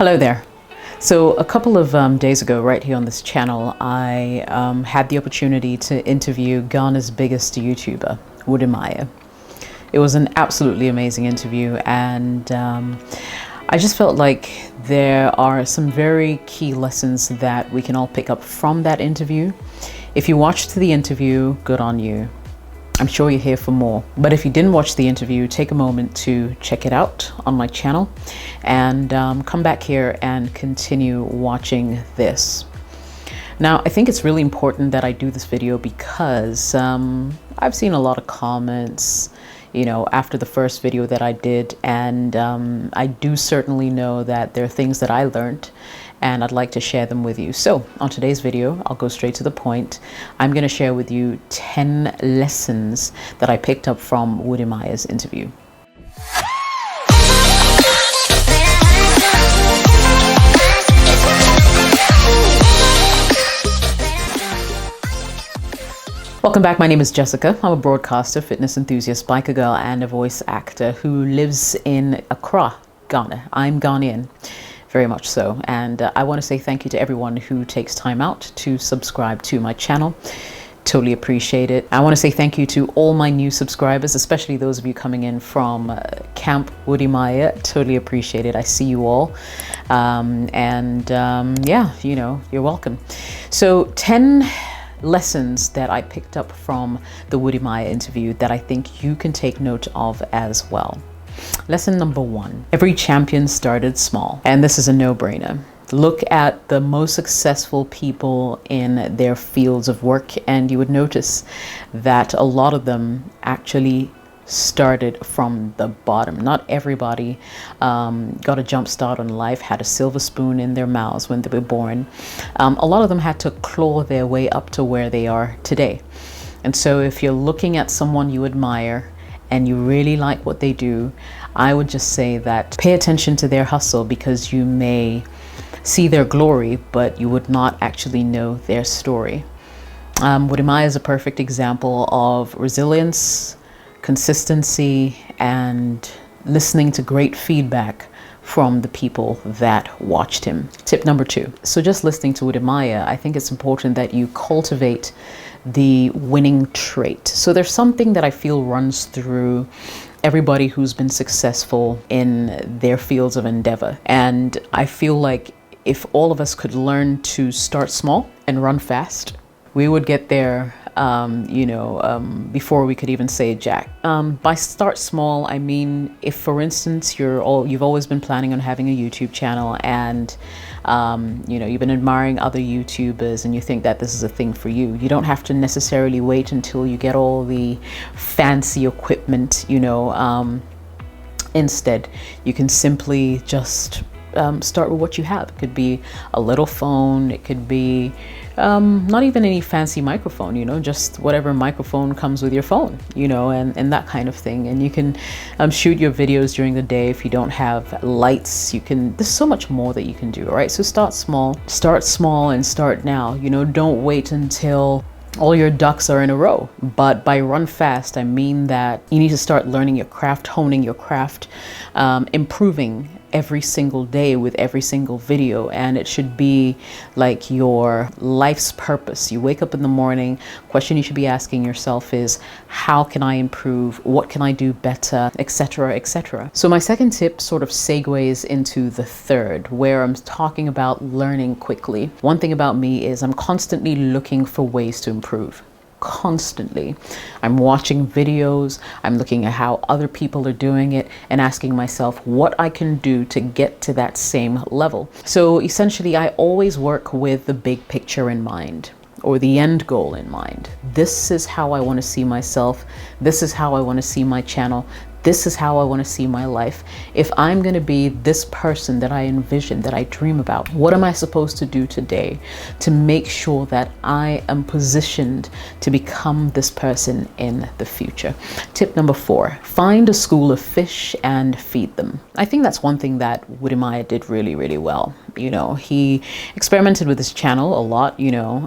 Hello there. So a couple of days ago, right here on this channel, I had the opportunity to interview Ghana's biggest YouTuber, Wode. It was an absolutely amazing interview, and I just felt like there are some very key lessons that we can all pick up from that interview. If you watched the interview, good on you. I'm sure you're here for more. But if you didn't watch the interview, take a moment to check it out on my channel and come back here and continue watching this. Now, I think it's really important that I do this video because I've seen a lot of comments, you know, after the first video that I did, and I do certainly know that there are things that I learned and I'd like to share them with you. So on today's video, I'll go straight to the point. I'm going to share with you 10 lessons that I picked up from Wode's interview. Welcome back. My name is Jessica. I'm a broadcaster, fitness enthusiast, biker girl, and a voice actor who lives in Accra, Ghana. I'm Ghanaian. Very much so. And I want to say thank you to everyone who takes time out to subscribe to my channel. Totally appreciate it. I want to say thank you to all my new subscribers, especially those of you coming in from Camp Wode. Totally appreciate it. I see you all. Yeah, you know, you're welcome. So 10 lessons that I picked up from the Wode interview that I think you can take note of as well. Lesson number 1, every champion started small, and this is a no-brainer. Look at the most successful people in their fields of work, and you would notice that a lot of them actually started from the bottom. Not everybody got a jump start on life, had a silver spoon in their mouths when they were born. A lot of them had to claw their way up to where they are today. And so if you're looking at someone you admire and you really like what they do, I would just say that pay attention to their hustle, because you may see their glory, but you would not actually know their story. Wode is a perfect example of resilience, consistency, and listening to great feedback from the people that watched him. Tip number 2. So just listening to Wode, I think it's important that you cultivate the winning trait. So there's something that I feel runs through everybody who's been successful in their fields of endeavor. And I feel like if all of us could learn to start small and run fast, we would get there, before we could even say jack. By start small, I mean, if for instance, you've always been planning on having a YouTube channel, and you've been admiring other YouTubers and you think that this is a thing for you. You don't have to necessarily wait until you get all the fancy equipment, instead, you can simply just start with what you have. It could be a little phone, it could be not even any fancy microphone, just whatever microphone comes with your phone, and that kind of thing. And you can shoot your videos during the day. If you don't have lights, there's so much more that you can do, all right? So start small and start now. Don't wait until all your ducks are in a row. But by run fast, I mean that you need to start learning your craft, honing your craft, improving every single day with every single video. And it should be like your life's purpose. You wake up in the morning, question you should be asking yourself is, how can I improve? What can I do better? Etc., etc. So my second tip sort of segues into the third, where I'm talking about learning quickly. One thing about me is I'm constantly looking for ways to improve. Constantly. I'm watching videos, I'm looking at how other people are doing it and asking myself what I can do to get to that same level. So essentially, I always work with the big picture in mind, or the end goal in mind. This is how I want to see myself. This is how I want to see my channel. This is how I want to see my life. If I'm going to be this person that I envision, that I dream about, what am I supposed to do today to make sure that I am positioned to become this person in the future? Tip number 4, find a school of fish and feed them. I think that's one thing that Wode did really, really well. You know, he experimented with his channel a lot, you know,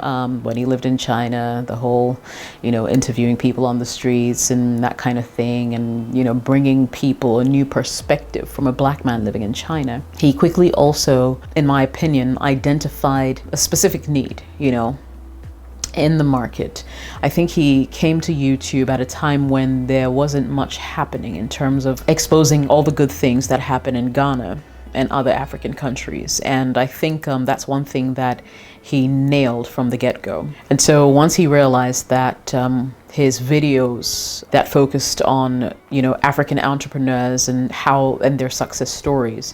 when he lived in China, the whole, you know, interviewing people on the streets and that kind of thing, and, you know, bringing people a new perspective from a black man living in China. He quickly also, in my opinion, identified a specific need, you know, in the market. I think he came to YouTube at a time when there wasn't much happening in terms of exposing all the good things that happen in Ghana and other African countries. And I think that's one thing that he nailed from the get-go. And so once he realized that his videos that focused on, you know, African entrepreneurs and their success stories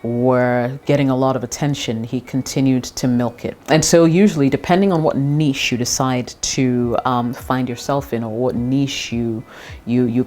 were getting a lot of attention, he continued to milk it. And so usually, depending on what niche you decide to find yourself in, or what niche you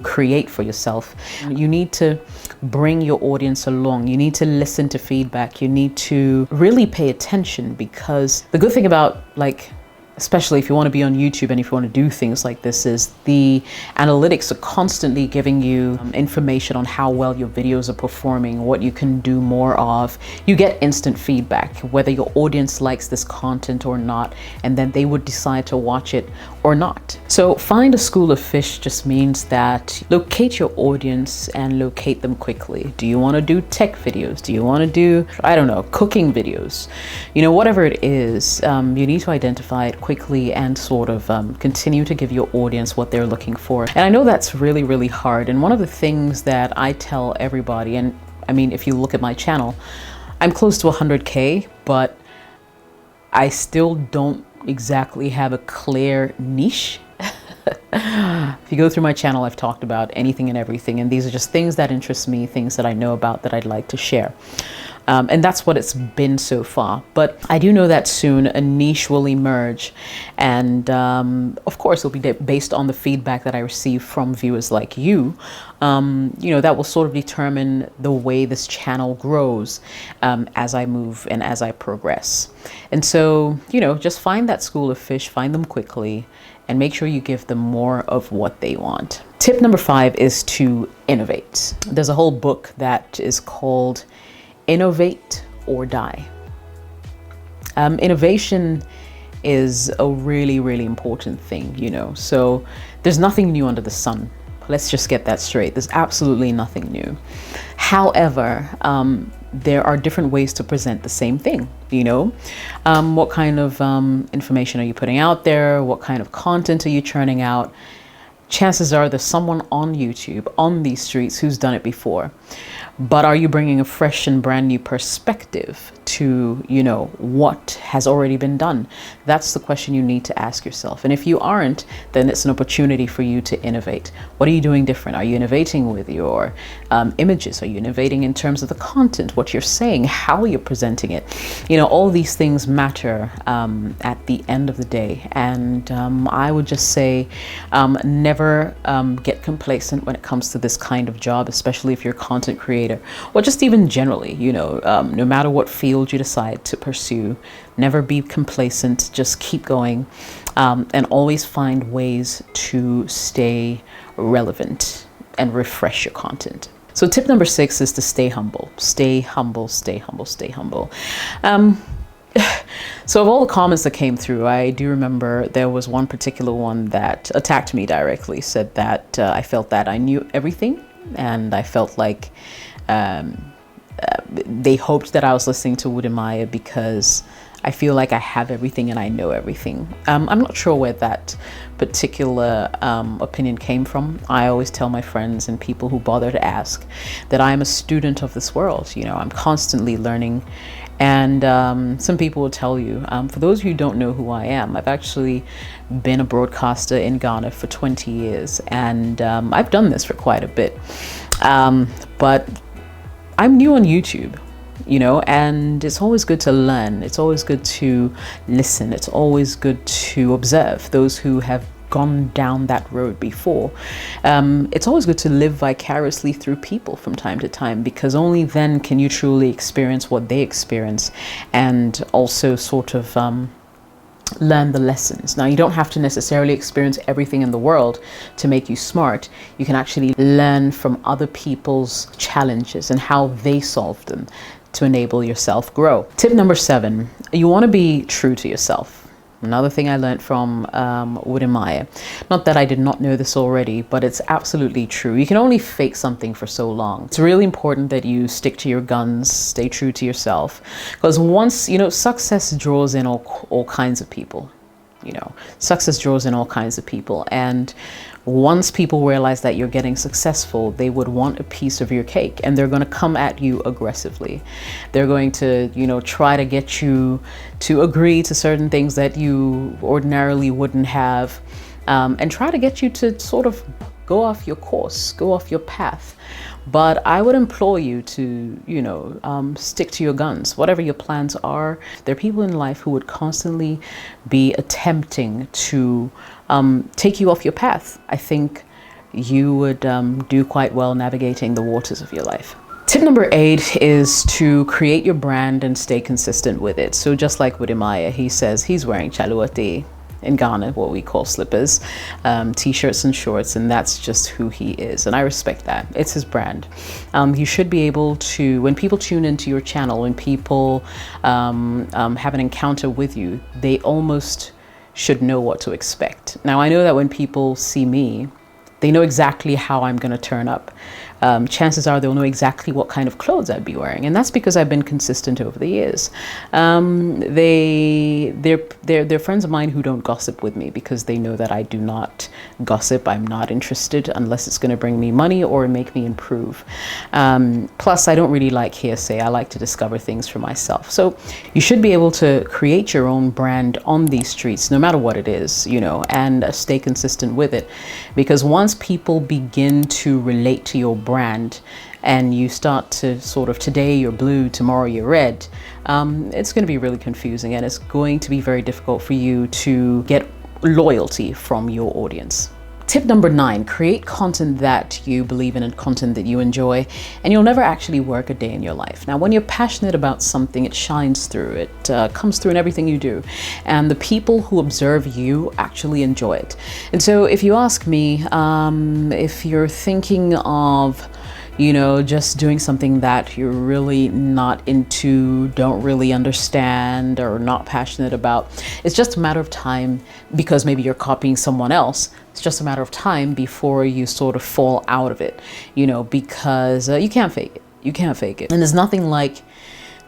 create for yourself, you need to bring your audience along. You need to listen to feedback. You need to really pay attention, because the good thing about, like, especially if you want to be on YouTube and if you want to do things like this, is the analytics are constantly giving you information on how well your videos are performing, what you can do more of. You get instant feedback, whether your audience likes this content or not, and then they would decide to watch it or not. So find a school of fish just means that locate your audience and locate them quickly. Do you want to do tech videos? Do you want to do, I don't know, cooking videos? You know, whatever it is, you need to identify it quickly and sort of continue to give your audience what they're looking for. And I know that's really, really hard. And one of the things that I tell everybody, and I mean, if you look at my channel, I'm close to 100K, but I still don't exactly have a clear niche. If you go through my channel, I've talked about anything and everything, and these are just things that interest me, things that I know about that I'd like to share. And that's what it's been so far. But I do know that soon a niche will emerge. And of course, it'll be based on the feedback that I receive from viewers like you. You know, that will sort of determine the way this channel grows as I move and as I progress. And so, you know, just find that school of fish, find them quickly, and make sure you give them more of what they want. Tip number 5 is to innovate. There's a whole book that is called Innovate or Die. Innovation is a really, really important thing, you know. So there's nothing new under the sun. Let's just get that straight. There's absolutely nothing new. However, there are different ways to present the same thing, you know. What kind of information are you putting out there? What kind of content are you churning out? Chances are there's someone on YouTube, on these streets, who's done it before. But are you bringing a fresh and brand new perspective to, you know, what has already been done? That's the question you need to ask yourself. And if you aren't, then it's an opportunity for you to innovate. What are you doing different? Are you innovating with your images? Are you innovating in terms of the content, what you're saying, how you're presenting it? You know, all these things matter at the end of the day. And I would just say never get complacent when it comes to this kind of job, especially if you're a content creator, or just even generally, you know, no matter what field you decide to pursue, never be complacent, just keep going, and always find ways to stay relevant and refresh your content. So tip number 6 is to stay humble. Stay humble, stay humble, stay humble. So of all the comments that came through, I do remember there was one particular one that attacked me directly, said that I felt that I knew everything, and I felt like they hoped that I was listening to Wode because I feel like I have everything and I know everything. I'm not sure where that particular opinion came from. I always tell my friends and people who bother to ask that I'm a student of this world. You know, I'm constantly learning. And some people will tell you, for those who don't know who I am, I've actually been a broadcaster in Ghana for 20 years. And I've done this for quite a bit. But I'm new on YouTube, you know, and it's always good to learn. It's always good to listen. It's always good to observe those who have gone down that road before. It's always good to live vicariously through people from time to time, because only then can you truly experience what they experience, and also sort of learn the lessons. Now, you don't have to necessarily experience everything in the world to make you smart. You can actually learn from other people's challenges and how they solved them to enable yourself grow. Tip number 7, you want to be true to yourself. Another thing I learned from Wode. Not that I did not know this already, but it's absolutely true. You can only fake something for so long. It's really important that you stick to your guns, stay true to yourself, because once, you know, success draws in all kinds of people. You know, success draws in all kinds of people, and once people realize that you're getting successful, they would want a piece of your cake, and they're going to come at you aggressively. They're going to, you know, try to get you to agree to certain things that you ordinarily wouldn't have, and try to get you to sort of go off your course, go off your path. But I would implore you to, you know, stick to your guns, whatever your plans are. There are people in life who would constantly be attempting to take you off your path. I think you would do quite well navigating the waters of your life. Tip number 8 is to create your brand and stay consistent with it. So just like Wode, he says he's wearing chaluati. In Ghana, what we call slippers, t-shirts and shorts, and that's just who he is, and I respect that. It's his brand. You should be able to, when people tune into your channel, when people have an encounter with you, they almost should know what to expect. Now, I know that when people see me, they know exactly how I'm going to turn up. Chances are they'll know exactly what kind of clothes I'd be wearing, and that's because I've been consistent over the years. They're friends of mine who don't gossip with me because they know that I do not gossip. I'm not interested unless it's going to bring me money or make me improve. Plus, I don't really like hearsay. I like to discover things for myself. So you should be able to create your own brand on these streets, no matter what it is, you know, and stay consistent with it. Because once people begin to relate to your brand and you start to sort of, today you're blue, tomorrow you're red, it's going to be really confusing, and it's going to be very difficult for you to get loyalty from your audience. Tip number 9, create content that you believe in and content that you enjoy, and you'll never actually work a day in your life. Now, when you're passionate about something, it shines through. It comes through in everything you do, and the people who observe you actually enjoy it. And so if you ask me, if you're thinking of, you know, just doing something that you're really not into, don't really understand, or not passionate about, it's just a matter of time, because maybe you're copying someone else. It's just a matter of time before you sort of fall out of it, you know, because you can't fake it. You can't fake it. And there's nothing like,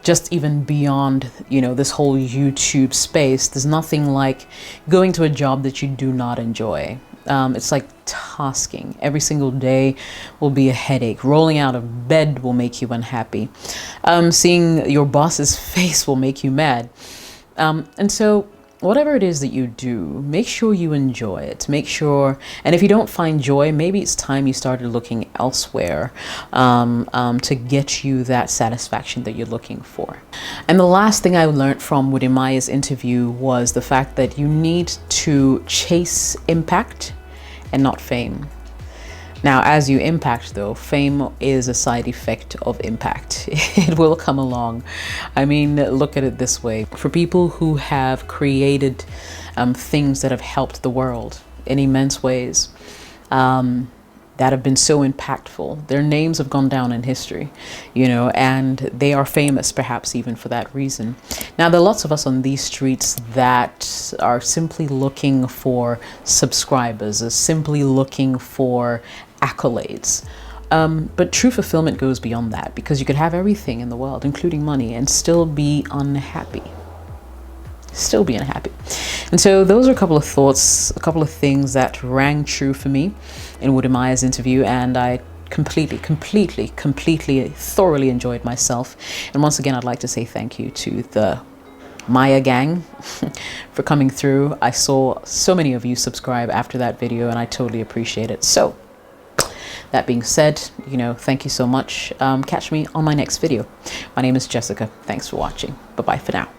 just even beyond, you know, this whole YouTube space, there's nothing like going to a job that you do not enjoy. It's like tasking. Every single day will be a headache. Rolling out of bed will make you unhappy. Seeing your boss's face will make you mad. And so whatever it is that you do, make sure you enjoy it. Make sure, and if you don't find joy, maybe it's time you started looking elsewhere to get you that satisfaction that you're looking for. And the last thing I learned from Wode interview was the fact that you need to chase impact and not fame. Now, as you impact though, fame is a side effect of impact. It will come along. I mean, look at it this way. For people who have created things that have helped the world in immense ways, that have been so impactful, their names have gone down in history, you know, and they are famous perhaps even for that reason. Now, there are lots of us on these streets that are simply looking for subscribers, are simply looking for accolades. But true fulfillment goes beyond that, because you could have everything in the world, including money, and still be unhappy. Still be unhappy. And so those are a couple of thoughts, a couple of things that rang true for me in Wode interview, and I completely, thoroughly enjoyed myself. And once again, I'd like to say thank you to the Maya gang for coming through. I saw so many of you subscribe after that video, and I totally appreciate it. So that being said, you know, thank you so much. Catch me on my next video. My name is Jessica. Thanks for watching. Bye-bye for now.